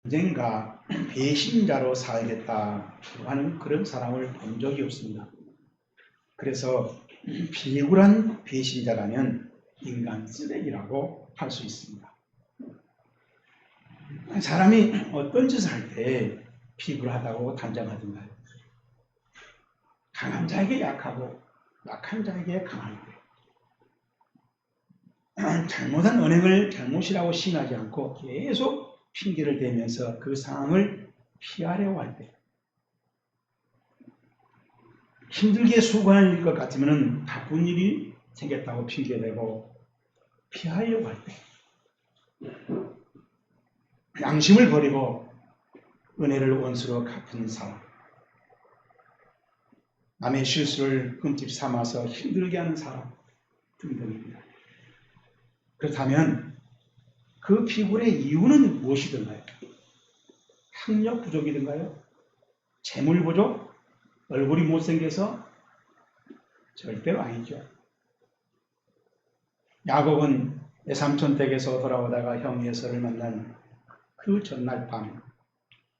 언젠가 배신자로 살겠다고 하는 그런 사람을 본 적이 없습니다. 그래서 비굴한 배신자라면 인간 쓰레기라고 할 수 있습니다. 사람이 어떤 짓을 할 때 비굴하다고 단정하던가요? 강한 자에게 약하고 약한 자에게 강할 때, 잘못한 언행을 잘못이라고 시인하지 않고 계속 핑계를 대면서 그 상황을 피하려고 할 때, 힘들게 수고할 것 같으면 나쁜 일이 생겼다고 핑계대고 피하려고 할 때, 양심을 버리고 은혜를 원수로 갚은 사람, 남의 실수를 끔찍 삼아서 힘들게 하는 사람 등등입니다. 그렇다면 그 비굴의 이유는 무엇이든가요? 학력 부족이든가요? 재물 부족? 얼굴이 못생겨서? 절대로 아니죠. 야곱은 외삼촌 댁에서 돌아오다가 형 에서를 만난 그 전날 밤,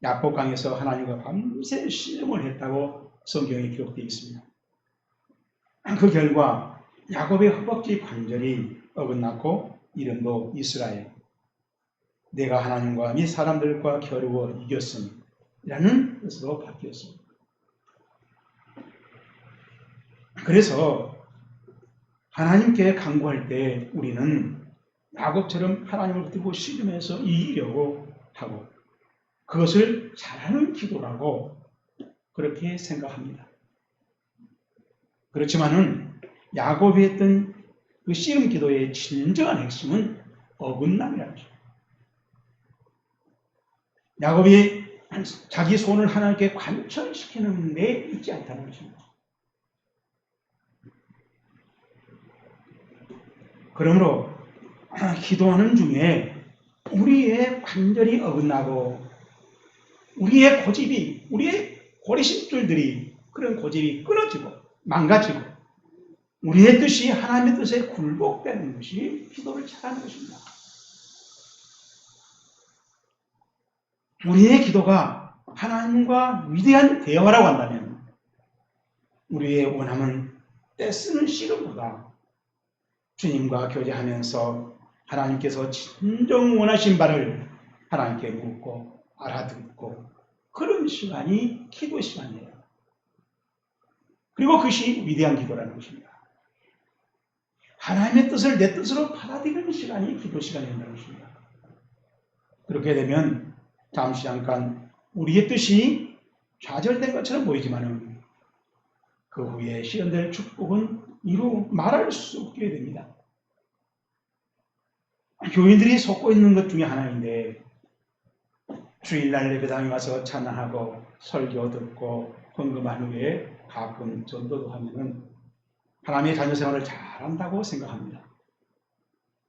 야복강에서 하나님과 밤새 씨름을 했다고 성경에 기록되어 있습니다. 그 결과 야곱의 허벅지 관절이 어긋났고 이름도 이스라엘, 내가 하나님과 및 사람들과 겨루어 이겼음이라는 뜻으로 바뀌었습니다. 그래서 하나님께 간구할 때 우리는 야곱처럼 하나님을 붙들고 씨름해서 이기려고 하고 그것을 잘하는 기도라고 그렇게 생각합니다. 그렇지만은 야곱이 했던 그 씨름 기도의 진정한 핵심은 어긋남이라는 것입니다. 야곱이 자기 손을 하나님께 관철시키는 데 있지 않다는 것입니다. 그러므로 기도하는 중에 우리의 관절이 어긋나고 우리의 고집이, 우리의 고리심줄들이 그런 고집이 끊어지고 망가지고 우리의 뜻이 하나님의 뜻에 굴복되는 것이 기도를 잘하는 것입니다. 우리의 기도가 하나님과 위대한 대화라고 한다면 우리의 원함은 떼쓰는 씨름보다 주님과 교제하면서 하나님께서 진정 원하신 바를 하나님께 묻고 알아듣고 그런 시간이 기도 시간이에요. 그리고 그것이 위대한 기도라는 것입니다. 하나님의 뜻을 내 뜻으로 받아들이는 시간이 기도 시간이라는 것입니다. 그렇게 되면 잠깐 우리의 뜻이 좌절된 것처럼 보이지만 그 후에 실현될 축복은 이루 말할 수 없게 됩니다. 교인들이 속고 있는 것 중에 하나인데 주일날 예배당에 와서 찬양하고 설교 듣고 헌금한 후에 가끔 전도도 하면은 하나님의 자녀 생활을 잘한다고 생각합니다.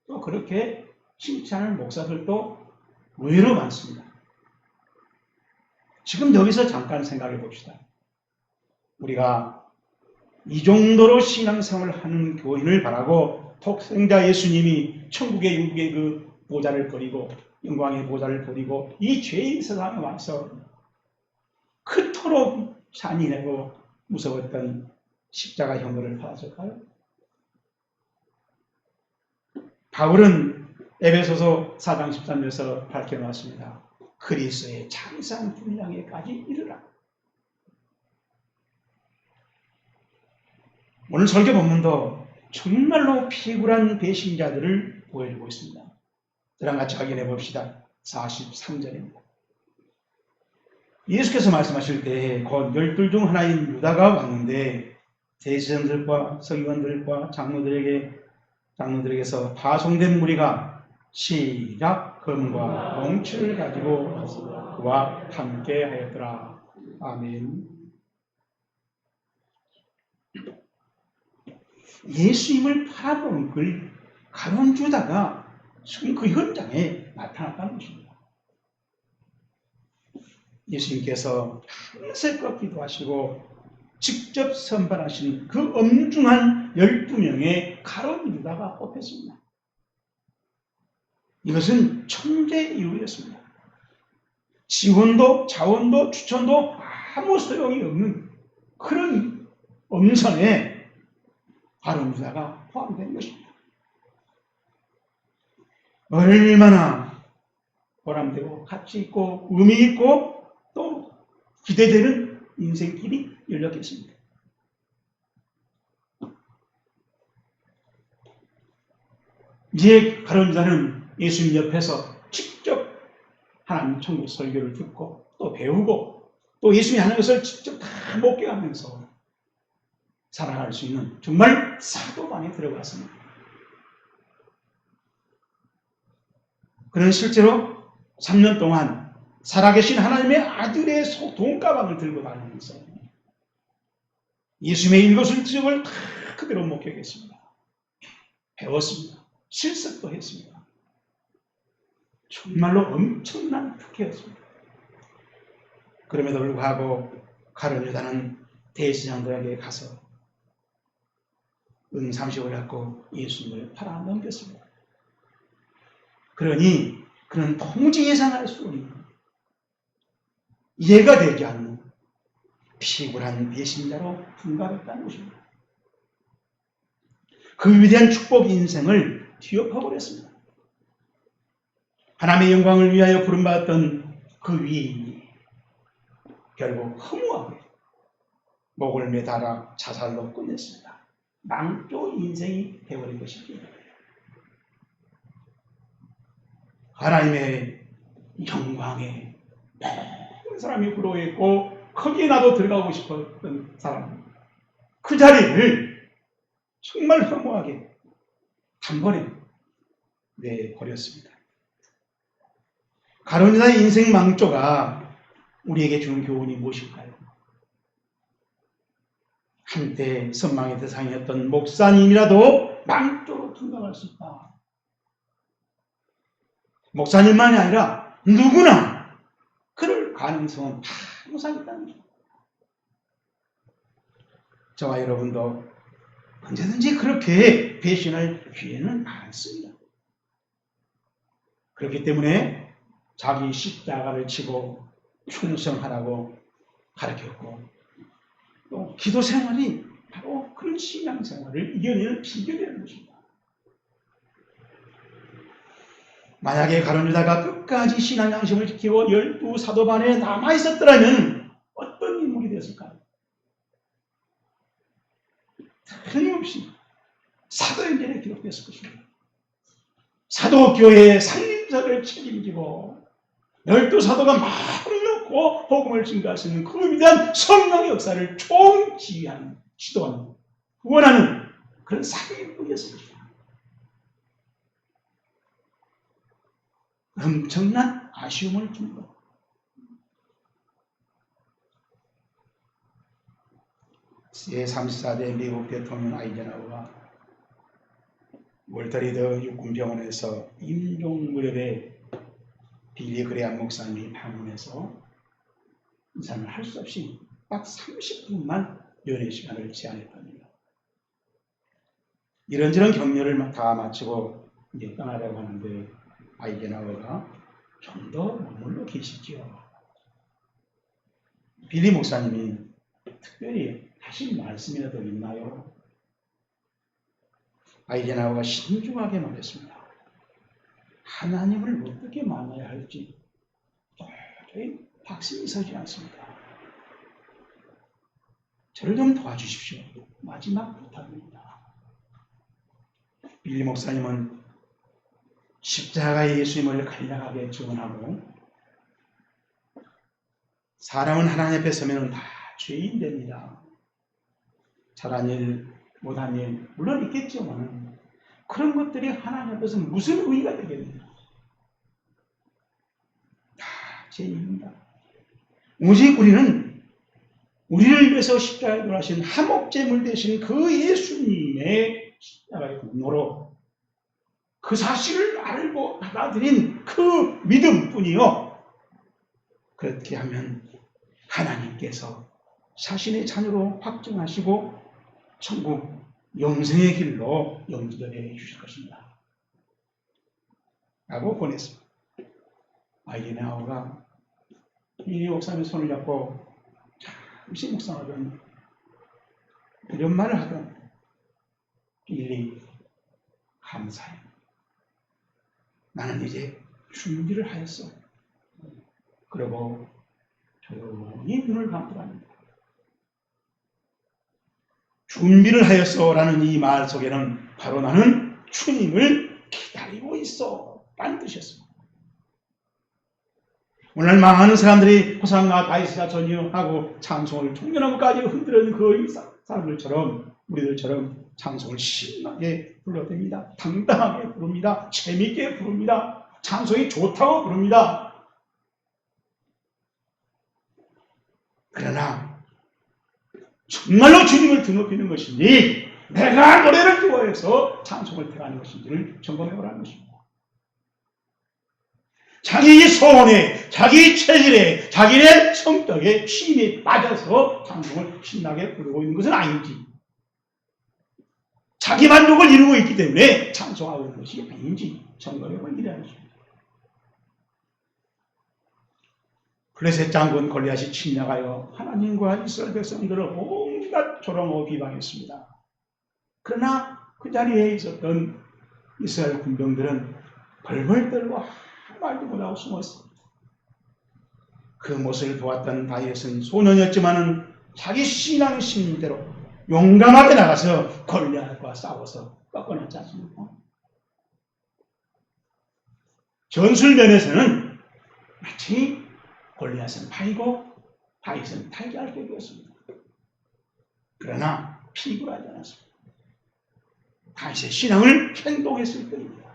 또 그렇게 칭찬하는 목사들도 의외로 많습니다. 지금 여기서 잠깐 생각해 봅시다. 우리가 이 정도로 신앙생활을 하는 교인을 바라고 독생자 예수님이 천국의 영국의 그 보좌를 버리고 영광의 보좌를 버리고 이 죄인 세상에 와서 그토록 잔인하고 무서웠던 십자가 형벌을 받았을까요? 바울은 에베소서 4장 13절에서 밝혀놨습니다. 그리스도의 장사한 분량에까지 이르라. 오늘 설교 본문도 정말로 피굴한 배신자들을 보여주고 있습니다. 저랑 같이 확인해 봅시다. 43절입니다. 예수께서 말씀하실 때 곧 12 중 하나인 유다가 왔는데 대제사장들과 서기관들과 장로들에게서 파송된 무리가 시작 금과 몽치를 가지고 와서 그와 함께 하였더라. 아멘. 예수님을 팔아먹은 그 가룟 유다가 지금 그 현장에 나타났다는 것입니다. 예수님께서 밤새 꺾기도 하시고 직접 선발하신 그 엄중한 12명의 가룟 유다가 뽑혔습니다. 이것은 천재 이유였습니다. 지원도 자원도 추천도 아무 소용이 없는 그런 엄선에 아론 유다가 포함된 것입니다. 얼마나 보람되고 가치 있고 의미 있고 또 기대되는 인생길이 열렸겠습니다. 이제 아론 유다는 예수님 옆에서 직접 하나님 천국 설교를 듣고 또 배우고 또 예수님이 하는 것을 직접 다 목격하면서 살아갈 수 있는 정말 사도반에 들어갔습니다. 그는 실제로 3년 동안 살아계신 하나님의 아들의 돈가방을 들고 다니면서 예수님의 일거수일투족을 다 그대로 목격했습니다. 배웠습니다. 실습도 했습니다. 정말로 엄청난 특혜였습니다. 그럼에도 불구하고 아론 유다는 대제사장들에게 가서 은 30을 갖고 예수님을 팔아넘겼습니다. 그러니 그는 도무지 예상할 수 없는 이해가 되지 않는 피굴한 배신자로 분가했다는 것입니다. 그 위대한 축복 인생을 뒤엎어버렸습니다. 하나님의 영광을 위하여 부름받았던 그 위인이 결국 허무하게 목을 매달아 자살로 끝냈습니다. 망조 인생이 되어버린 것이죠. 하나님의 영광에 모든 사람이 부러워했고 거기에 나도 들어가고 싶었던 사람, 그 자리를 정말 허무하게 단번에 내버렸습니다. 아론 유다의 인생 망조가 우리에게 주는 교훈이 무엇일까요? 한때 선망의 대상이었던 목사님이라도 망조로 둔갑할 수 있다. 목사님만이 아니라 누구나 그럴 가능성은 항상 있다는 거죠. 저와 여러분도 언제든지 그렇게 배신할 기회는 많습니다. 그렇기 때문에 자기 십자가를 치고 충성하라고 가르쳤고 또 기도 생활이 바로 그런 신앙 생활을 이겨내는 비결이라는 것입니다. 만약에 아론 유다가 끝까지 신앙 양심을 지키고 12사도반에 남아있었더라면 어떤 인물이 되었을까요? 틀림없이 사도행전에 기록됐을 것입니다. 사도교회의 상임자를 책임지고 12사도가 마음을 놓고 복음을 증거할 수 있는 그 위대한 성령의 역사를 총지휘하는, 지도하는, 후원하는 그런 사도인물이었을 것입니다. 엄청난 아쉬움을 준 것. 제34대 미국 대통령 아이젠하워가 월터리드 육군병원에서 임종 무렵에 빌리 그레암 목사님이 방문해서 인사를 할 수 없이 딱 30분만 연회 시간을 제한했답니다. 이런저런 격려를 다 마치고 이제 떠나려고 하는데 아이젠하워가 좀 더 머물러 계시지요. 빌리 목사님이 특별히 하신 말씀이라도 있나요? 아이젠하워가 신중하게 말했습니다. 하나님을 어떻게 만나야 할지 도저히 확신이 서지 않습니다. 저를 좀 도와주십시오. 마지막 부탁입니다. 빌리 목사님은 십자가의 예수님을 간략하게 증언하고 사람은 하나님 앞에 서면 다 죄인 됩니다. 잘한 일, 못한 일 물론 있겠지만 그런 것들이 하나님 앞에서 무슨 의의가 되겠느냐. 다 죄인입니다. 오직 우리는 우리를 위해서 십자가에 돌아가신 한목제물 되신 그 예수님의 십자가의 공로로 그 사실을 알고 받아들인 그 믿음뿐이요. 그렇게 하면 하나님께서 자신의 자녀로 확증하시고 천국 영생의 길로 연결해 주실 것입니다. 라고 보냈습니다. 아이젠하워가 이 목사님 손을 잡고 잠시 묵상하던 이런 말을 하던 빌리, 감사해. 나는 이제 준비를 하였어. 그리고 조용히 눈을 감더랍니다. 준비를 하였어라는 이 말 속에는 바로 나는 주님을 기다리고 있어 라는 뜻이었습니다. 오늘 많은 사람들이 호산나 다윗이라 전유하고 찬송을 총연하고까지 흔들는 그 사람들처럼 우리들처럼 찬송을 신나게 불러댑니다. 당당하게 부릅니다. 재미있게 부릅니다. 찬송이 좋다고 부릅니다. 그러나 정말로 주님을 드높이는 것인지 내가 노래를 좋아해서 찬송을 태하는 것인지를 점검해보라는 것입니다. 자기 소원에, 자기 체질에, 자기의 성격에 힘이 빠져서 찬송을 신나게 부르고 있는 것은 아닌지, 자기 만족을 이루고 있기 때문에 찬송하고 있는 것이 아닌지 점검해보기라는 것입니다. 블레셋 장군 골리앗이 침략하여 하나님과 이스라엘 백성들을 온갖 조롱하고 비방했습니다. 그러나 그 자리에 있었던 이스라엘 군병들은 벌벌 떨고 말도 못하고 숨었습니다. 그 모습을 보았던 다윗은 소년이었지만 자기 신앙의 신대로 용감하게 나가서 골리앗과 싸워서 꺾어냈지 않습니까? 전술면에서는 마치 골리앗은 파이고 다윗은 탈기할 격이었습니다. 그러나 피굴하지 않았습니다. 다윗의 신앙을 행동했을 뿐입니다.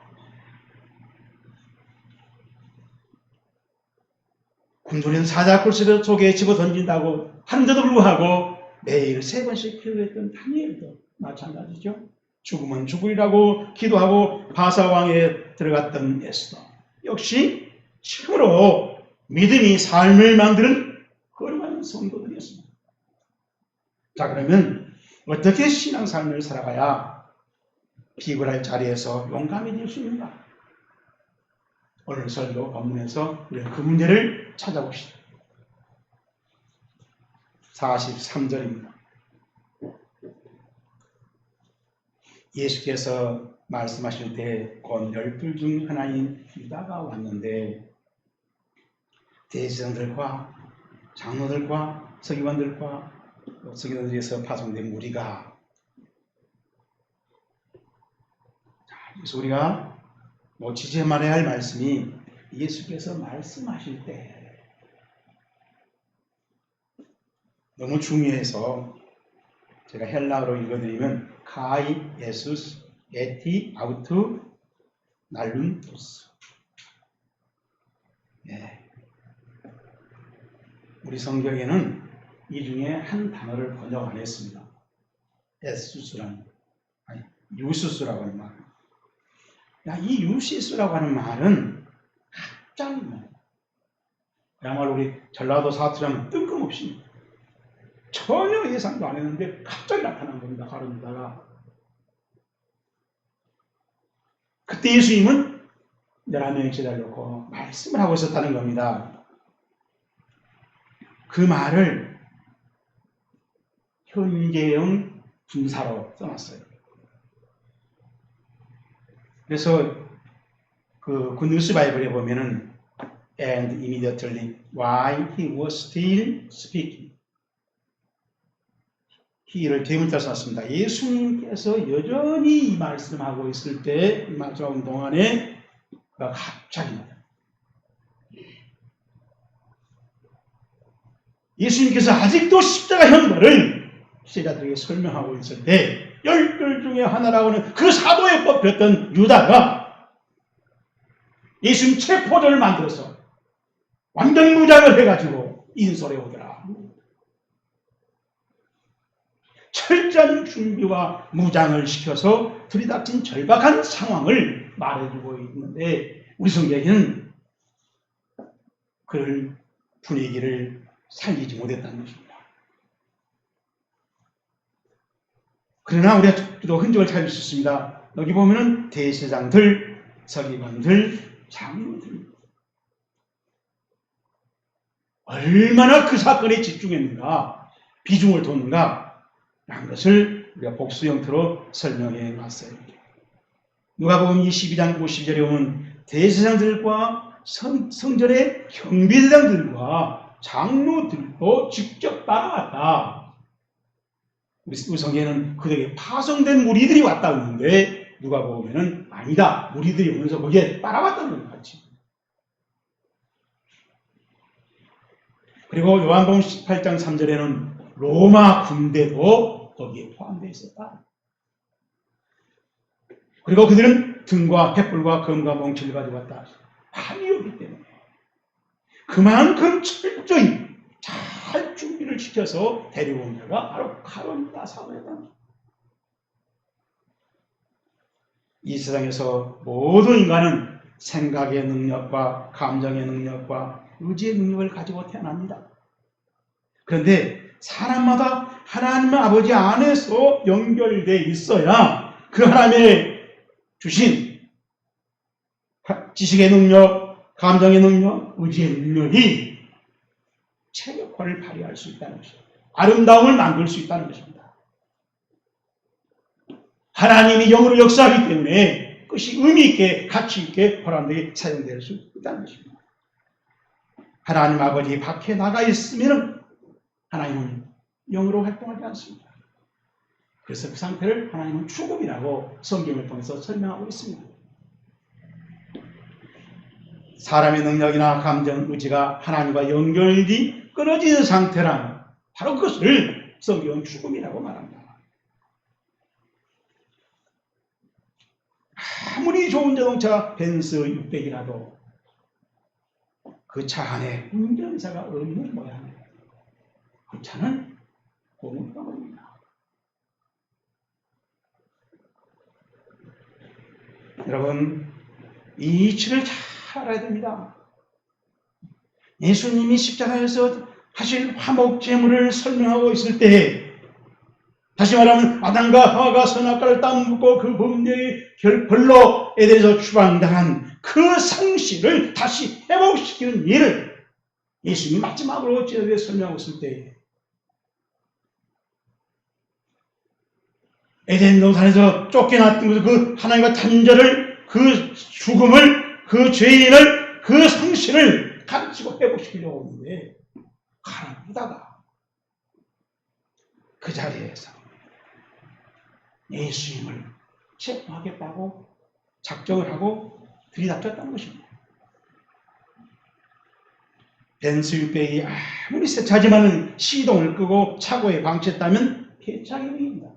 굶주린 사자굴 속에 집어 던진다고 하는데도 불구하고 매일 3번씩 기도했던 다니엘도 마찬가지죠. 죽으면 죽으리라고 기도하고 바사왕에 들어갔던 에스더 역시 참으로 믿음이 삶을 만드는 거룩한 성도들이었습니다. 자, 그러면 어떻게 신앙삶을 살아가야 비굴할 자리에서 용감해질 수 있는가? 오늘 설교 본문에서 우리는 그 문제를 찾아봅시다. 43절입니다. 예수께서 말씀하실 때 곧 12 중 하나인 유다가 왔는데 대제사장들과 장로들과 서기관들과 서기관들에서 파송된 무리가, 그래서 우리가 놓치지 말아야 할 말씀이 예수께서 말씀하실 때 너무 중요해서 제가 헬라어로 읽어드리면 카이 예수스 에티 아우트 날룬토스. 우리 성경에는 이 중에 한 단어를 번역 안 했습니다. 유시스라고 하는 말. 이 유시스라고 하는 말은 갑자기 그야말로 우리 전라도 사투리하면 뜬금없이 전혀 예상도 안 했는데 갑자기 나타난 겁니다. 가로다가. 그때 예수님은 11명의 제자를 놓고 말씀을 하고 있었다는 겁니다. 그 말을 현재형 분사로 써놨어요. 그래서 그 뉴스 바이블에 보면은 and immediately while he was still speaking, he를 대문자 썼습니다. 예수님께서 여전히 이 말씀하고 있을 때, 이 말씀하는 동안에 그가 갑자기 예수님께서 아직도 십자가 형벌을 제자들에게 설명하고 있을 때 10들 중에 하나라고 하는 그 사도에 뽑혔던 유다가 예수님 체포전을 만들어서 완전 무장을 해가지고 인솔에 오더라. 철저한 준비와 무장을 시켜서 들이닥친 절박한 상황을 말해주고 있는데 우리 성경에는 그런 분위기를 살리지 못했다는 것입니다. 그러나 우리가 또 흔적을 찾을 수 있습니다. 여기 보면은 대제사장들, 서기관들, 장로들. 얼마나 그 사건에 집중했는가, 비중을 뒀는가 라는 것을 우리가 복수 형태로 설명해 왔어요. 누가복음 22장 52절에 보면 대제사장들과 성전의 경비대장들과 장로들도 직접 따라왔다. 우리 성경에는 그들에게 파송된 무리들이 왔다 했는데 누가복음에는 아니다. 무리들이 오면서 거기에 따라왔다는 것 같이. 그리고 요한복음 18장 3절에는 로마 군대도 거기에 포함되어 있었다. 그리고 그들은 등과 횃불과 검과 몽치를 가지고 왔다. 밤이었기 때문에 그만큼 철저히 잘 준비를 시켜서 데려온 자가 바로 가룟유다 사도였다. 이 세상에서 모든 인간은 생각의 능력과 감정의 능력과 의지의 능력을 가지고 태어납니다. 그런데 사람마다 하나님 아버지 안에서 연결되어 있어야 그 하나님의 주신 지식의 능력, 감정의 능력, 의지의 능력이 최적화를 발휘할 수 있다는 것입니다. 아름다움을 만들 수 있다는 것입니다. 하나님이 영으로 역사하기 때문에 그것이 의미 있게 가치 있게 보람되게 사용될 수 있다는 것입니다. 하나님 아버지 밖에 나가 있으면 하나님은 영으로 활동하지 않습니다. 그래서 그 상태를 하나님은 죽음이라고 성경을 통해서 설명하고 있습니다. 사람의 능력이나 감정, 의지가 하나님과 연결이 끊어지는 상태라면 바로 그것을 성경은 죽음이라고 말합니다. 아무리 좋은 자동차 벤츠 600이라도 그 차 안에 운전사가 없는 모양이에요. 그 차는 고문방울입니다. 여러분, 이 이치를 잘 알아야 됩니다. 예수님이 십자가에서 하실 화목제물을 설명하고 있을 때 다시 말하면 아담과 하와가 선악과를 따먹고 그 범죄의 벌로 에덴에서 추방당한 그 상실을 다시 회복시키는 일을 예수님이 마지막으로 제자들에게 설명하고 있을 때 에덴 동산에서 쫓겨났던 것을 그 하나님과 단절을 그 죽음을 그 죄인을 그 상실을 가르치고 회복시키려고 하는데 가라앉다가 그 자리에서 예수님을 체포하겠다고 작정을 하고 들이닥쳤다는 것입니다. 벤츠 600이 아무리 새 차지만은 시동을 끄고 차고에 방치했다면 폐차기입니다.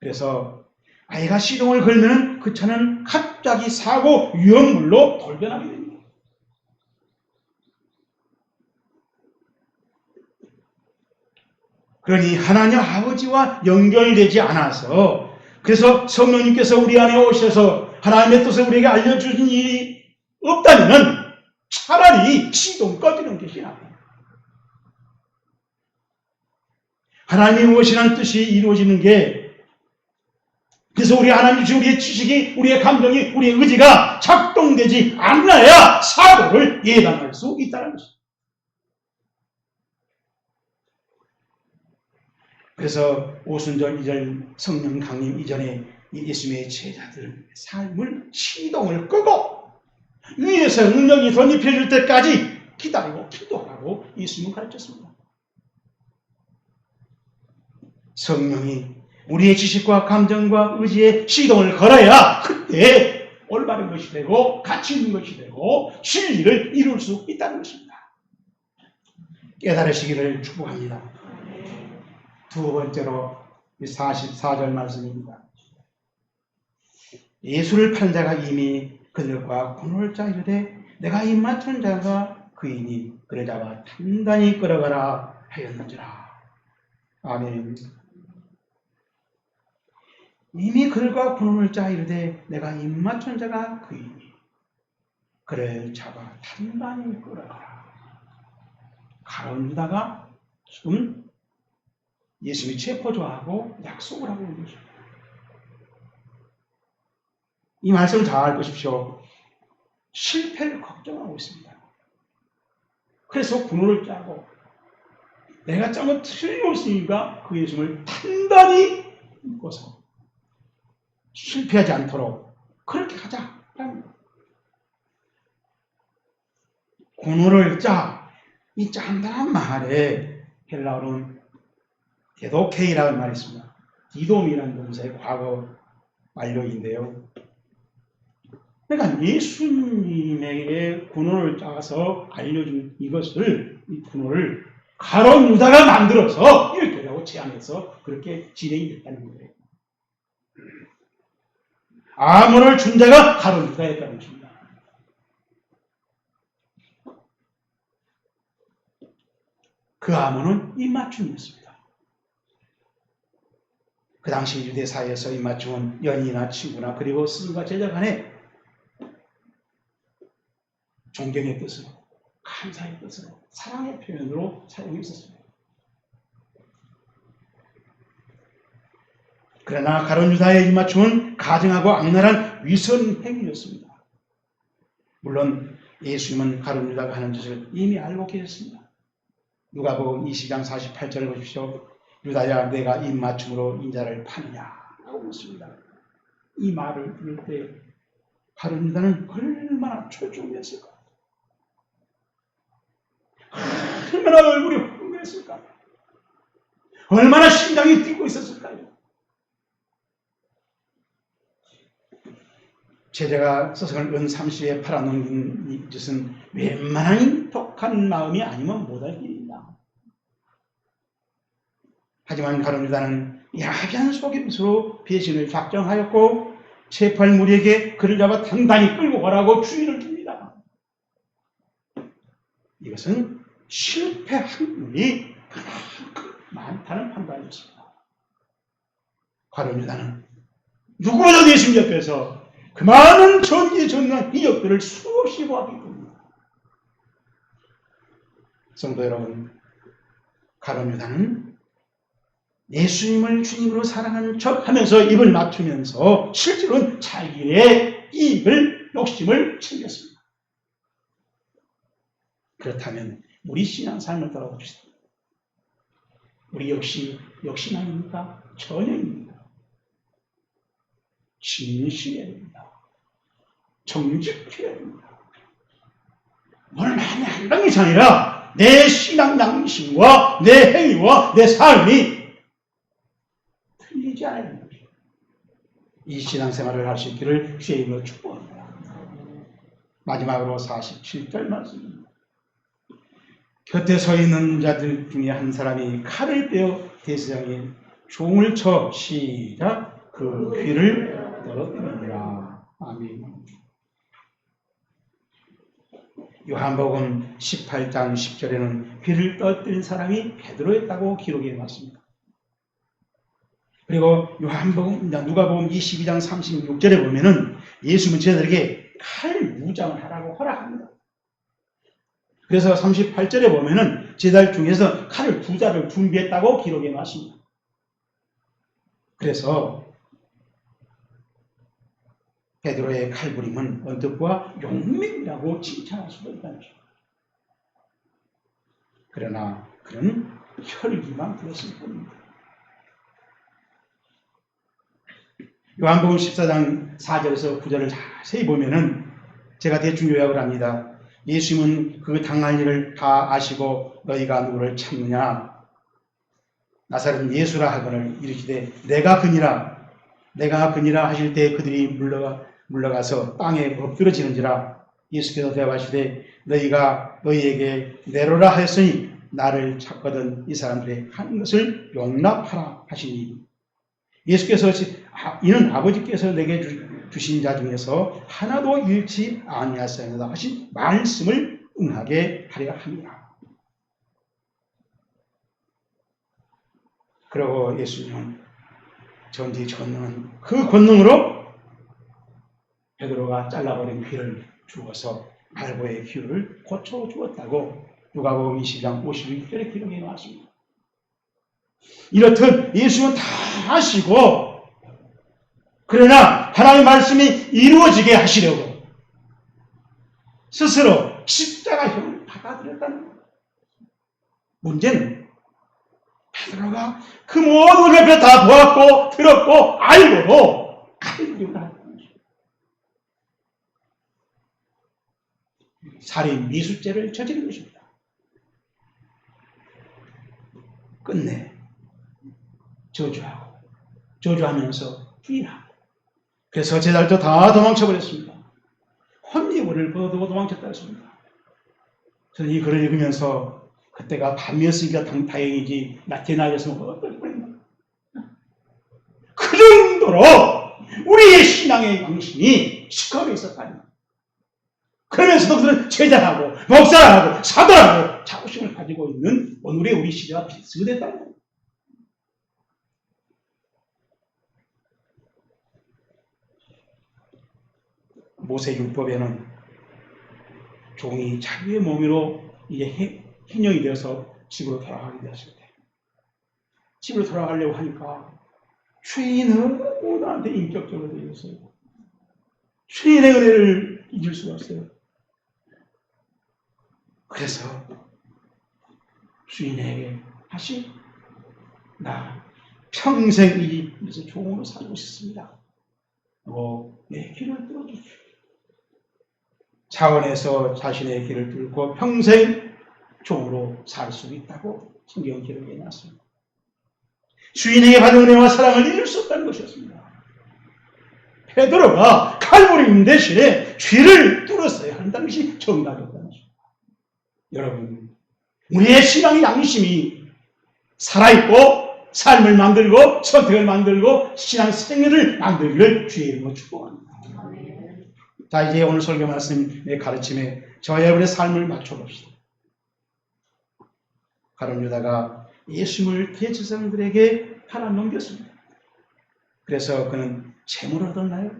그래서 아이가 시동을 걸면 그 차는 갑자기 사고 위험물로 돌변하게 됩니다. 그러니 하나님 아버지와 연결되지 않아서 그래서 성령님께서 우리 안에 오셔서 하나님의 뜻을 우리에게 알려주신 일이 없다면 차라리 시동 꺼지는 것이 낫다. 하나님이 무엇이라는 뜻이 이루어지는 게 그래서 우리 하나님 주신 우리의 지식이 우리의 감정이 우리의 의지가 작동되지 않아야 사고를 예방할 수 있다는 것입니다. 그래서 오순절 이전 성령 강림 이전에 예수님의 제자들 삶을 시동을 끄고 위에서 능력이 덧입혀질 때까지 기다리고 기도하라고 예수님은 가르쳤습니다. 성령이 우리의 지식과 감정과 의지에 시동을 걸어야 그때 올바른 것이 되고 가치 있는 것이 되고 진리를 이룰 수 있다는 것입니다. 깨달으시기를 축복합니다. 두 번째로 44절 말씀입니다. 예수를 파는 자가 이미 그들과 군을 짜이르되 내가 입맞춘 자가 그이니 그를 잡아 단단히 끌어가라 하였는지라. 아멘. 이미 그들과 군을 짜이르되 내가 입맞춘 자가 그이니 그를 잡아 단단히 끌어가라. 가룟유다가 지금 예수님이 체포조하고 약속을 하고 있는 것입니다. 이 말씀을 잘 보십시오. 실패를 걱정하고 있습니다. 그래서 군호를 짜고 내가 짠 건 틀림없으니까 그 예수님을 단단히 믿고서 실패하지 않도록 그렇게 하자. 군호를 짜. 이 짠다는 말에 헬라어로는 데도케이라는 말이 있습니다. 디돔이라는 동사의 과거 완료인데요. 그러니까 예수님에게 군호를 짜서 알려준 이것을, 이 군호를 가룟 유다가 만들어서 이렇게 하고 제안해서 그렇게 진행이 됐다는 거예요. 아몬을 준 자가 가룟 유다였다는 것입니다. 그 아몬은 입맞춤이었습니다. 그 당시 유대 사회에서 입맞춤은 연인이나 친구나 그리고 스승과 제자 간에 존경의 뜻으로, 감사의 뜻으로, 사랑의 표현으로 사용이 있었습니다. 그러나 가룟 유다의 입맞춤은 가증하고 악랄한 위선 행위였습니다. 물론 예수님은 가룟 유다가 하는 짓을 이미 알고 계셨습니다. 누가복음 20장 48절을 보십시오. 유다야 내가 입맞춤으로 인자를 파느냐라고 묻습니다. 이 말을 들을 때 가룟 유다는 얼마나 초조했을까? 얼마나 얼굴이 흥분했을까? 얼마나 심장이 뛰고 있었을까요? 제자가 스승을 은 30에 팔아넘긴 이 짓은 웬만한 독한 마음이 아니면 못할 일입니다. 하지만 가룟 유다는 야비한 속임수로 배신을 작정하였고 체포할 무리에게 그를 잡아 단단히 끌고 가라고 주의를 줍니다. 이것은 실패 확률이 그만큼 많다는 판단이었습니다. 가룟 유다는 누구보다 예수님 옆에서 그 많은 전기전능한 이적들을 수없이 보았기 때문입니다. 성도 여러분, 가룟 유다는 예수님을 주님으로 사랑하는 척 하면서 입을 맞추면서 실제로는 자기의 이익을, 욕심을 챙겼습니다. 그렇다면 우리 신앙삶을 돌아봅시다. 우리 역시 욕심 아닙니까? 전혀입니다. 진실해야 됩니다. 정직해야 됩니다. 뭘 많이 한다는 것이 아니라 내 신앙 양심과 내 행위와 내 삶이 틀리지 않아야 됩니다. 이 신앙생활을 할 수 있기를 주의 이름으로 축복합니다. 마지막으로 47절 말씀입니다. 곁에 서 있는 자들 중에 한 사람이 칼을 빼어 대제사장의 종을 쳐 시작 그 귀를 떨어뜨리니라. 아멘. 요한복음 18장 10절에는 귀를 떨어뜨린 사람이 베드로였다고 기록해 놨습니다. 그리고 누가복음 22장 36절에 보면은 예수님은 제자들에게 칼 무장을 하라고 허락합니다. 그래서 38절에 보면은 제자들 중에서 칼을 2자를 준비했다고 기록해 놨습니다. 그래서 베드로의 칼부림은 언뜻과 용맹이라고 칭찬할 수도 있다는 것입니다. 그러나 그는 혈기만 부렸을 뿐입니다. 요한복음 14장 4절에서 9절을 자세히 보면은 제가 대충 요약을 합니다. 예수님은 그 당할 일을 다 아시고 너희가 누구를 찾느냐? 나사렛 예수라 하거늘 이르시되 내가 그니라 하실 때 그들이 물러가서 땅에 엎드러지는지라. 예수께서 대답하시되 너희가 너희에게 내로라 하였으니 나를 찾거든 이 사람들의 하는 것을 용납하라 하시니 예수께서 이는 아버지께서 내게 주신 자 중에서 하나도 잃지 아니하였나이다 하신 말씀을 응하게 하려 합니다. 그리고 예수님은 전지전능한 그 권능으로 베드로가 잘라버린 귀를 주어서 발보의 귀를 고쳐주었다고 누가복음 20장 56절에 기록해 놓았습니다. 이렇듯 예수님은 다 하시고 그러나 하나님의 말씀이 이루어지게 하시려고 스스로 십자가형을 받아들였다는 겁니다. 문제는 베드로가 그 모든 걸 옆에 다 보았고 들었고 알고도 갈등을 한다는 것입니다. 살인 미수죄를 저지른 것입니다. 끝내 저주하면서 부인하고 그래서 제자들도 다 도망쳐버렸습니다. 혼미물을 거두고 도망쳤다 했습니다. 저는 이 글을 읽으면서 그때가 밤이었으니까 다행이지 낮에 나였으면 어떨 뻔했나. 그 정도로 우리의 신앙의 양심이 시커매 있었다니. 그러면서도 그들은 제자하고 목사하고 사도하고 자부심을 가지고 있는 오늘의 우리 시대와 비슷했다는 겁니다. 모세율법에는 종이 자기의 몸으로 이제 hin형이 되어서 집으로 돌아가게 되었을 때 집으로 돌아가려고 하니까 죄인은 너무 나한테 인격적으로 되어 있어요. 죄인의 은혜를 잊을 수가 없어요. 그래서 주인에게 다시 나 평생 이 집에서 종으로 살고 싶습니다. 내 길을 뚫어주십시오. 차원에서 자신의 길을 뚫고 평생 종으로 살 수 있다고 성경 기록에 놨습니다. 주인에게 받은 은혜와 사랑을 잃을 수 없다는 것이었습니다. 베드로가 칼부림 대신에 죄를 뚫었어야 한다는 것이 정답이었다는 것입니다. 여러분, 우리의 신앙의 양심이 살아있고 삶을 만들고 선택을 만들고 신앙 생애를 만들기를 주의 이름으로 축복합니다. 자, 이제 오늘 설교 말씀의 가르침에 저와 여러분의 삶을 맞춰봅시다. 가룟 유다가 예수님을 대제사장들에게 팔아 넘겼습니다. 그래서 그는 재물을 얻었나요?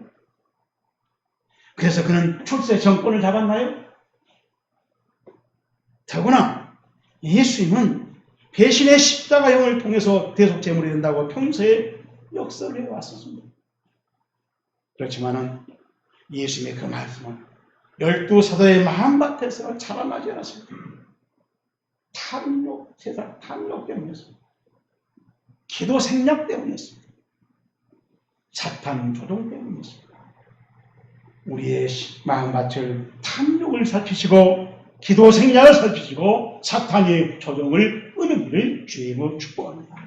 그래서 그는 출세 정권을 잡았나요? 더구나 예수님은 배신의 십자가형을 통해서 대속 제물이 된다고 평소에 역설을 해왔었습니다. 그렇지만은 예수님의 그 말씀은 12사도의 마음밭에서 자라나지 않았습니다. 탐욕 때문이었습니다. 기도 생략 때문이었습니다. 사탄 조종 때문이었습니다. 우리의 마음밭을 탐욕을 살피시고 기도 생략을 살피시고 사탄의 조종을 끊으기를 주의 이름으로 축복합니다.